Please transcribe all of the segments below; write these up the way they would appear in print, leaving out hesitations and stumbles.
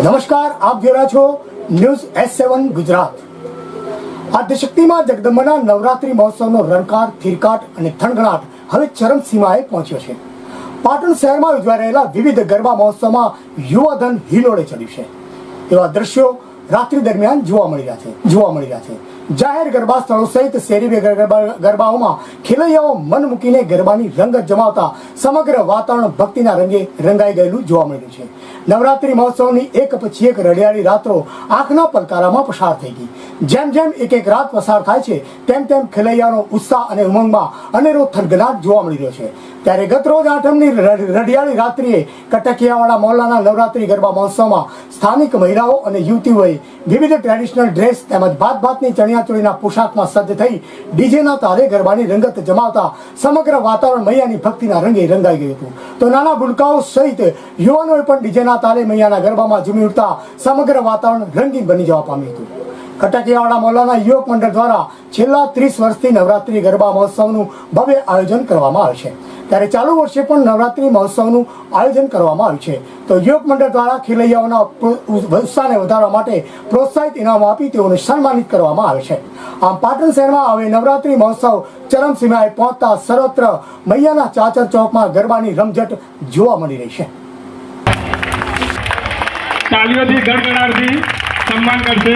નમસ્કાર, આપ જોઈ રહ્યા છો ન્યૂઝ S7 ગુજરાત। આદ્યશક્તિમાં જગદંબાના નવરાત્રી મહોત્સવનો રણકાર, થીરકાટ અને થણગણાટ હવે ચરમસીમાએ પહોંચ્યો છે। પાટણ શહેરમાં યોજાઈ રહેલા વિવિધ ગરબા મહોત્સવમાં યુવાધન હિલોળે ચડ્યું છે। એવા દ્રશ્યો રાત્રિ દરમિયાન જોવા મળી રહ્યા છે। જાહેર ગરબા સ્થળો સહિત શેરી ગરબાઓમાં ખેલૈયાઓ મન મૂકીને ગરબાની રંગત જમાવતા સમગ્ર વાતાવરણ ભક્તિના રંગે રંગાઈ ગયેલું જોવા મળ્યું છે। નવરાત્રી મહોત્સવની એક પછી એક રડિયાળી રાત્રો આંખના પલકારામાં પસાર થઈ ગઈ। જેમ જેમ એક રાત પસાર થાય છે તેમ તેમ ખેલૈયાનો ઉત્સાહ અને ઉમંગમાં અનેરો થનગનાટ જોવા મળી રહ્યો છે। ત્યારે ગત રોજ આઠમની રડિયાળી રાત્રિએ કટકિયાવાડા મોહલ્લાના નવરાત્રી ગરબા મહોત્સવમાં સ્થાનિક મહિલાઓ અને યુવતીઓએ વિવિધ ટ્રેડિશનલ ડ્રેસ તેમજ ભાતની ચણિયાચોળીના પોશાકમાં સજ્જ થઈ ડીજેના તારે ગરબાની રંગત જમાવતા સમગ્ર વાતાવરણ મૈયાની ભક્તિના રંગે રંગાઈ ગયું હતું। તો નાના ભૂલકાઓ સહિત યુવાનોએ પણ ડીજેના તારે મૈયાના ગરબામાં ઝૂમી ઉઠતા સમગ્ર વાતાવરણ રંગીન બની જવા પામ્યું હતું। કટકિયાવાડા મોહલ્લાના યુવક મંડળ દ્વારા છેલ્લા 30 વર્ષથી નવરાત્રી ગરબા મહોત્સવનું ભવ્ય આયોજન કરવામાં આવે છે। ત્યારે ચાલુ વર્ષે પણ નવરાત્રી મહોત્સવનું આયોજન કરવામાં આવ્યું છે। તો યુવક મંડળ દ્વારા ખેલૈયાઓના ઉત્સાહને વધારવા માટે પ્રોત્સાહિત ઇનામો આપી તેઓને સન્માનિત કરવામાં આવે છે। આમ પાટણ શહેરમાં હવે નવરાત્રી મહોત્સવ ચરમસીમાએ પહોંચતા સર્વત્ર મૈયાના ચાચર ચોકમાં ગરબાની રમઝટ જોવા મળી રહી છે। તાલીઓથી ગડગડાટથી સન્માન કરશે।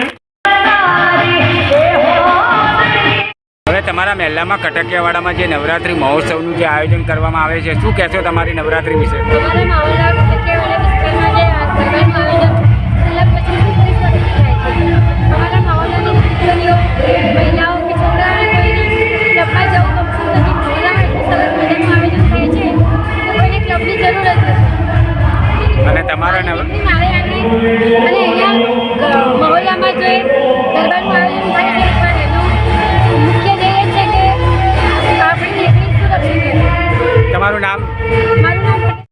હવે તમારા મહેલામાં કટકિયાવાડામાં જે નવરાત્રી મહોત્સવનું જે આયોજન કરવામાં આવે છે, શું કહેશો તમારી નવરાત્રી વિશે? અને તમારા મહોલ્લામાં જે ગરબાનું આયોજન થાય છે મુખ્ય ધ્યેય છે કે આપણી દીકરી સુરક્ષિત રહે। તમારું નામ?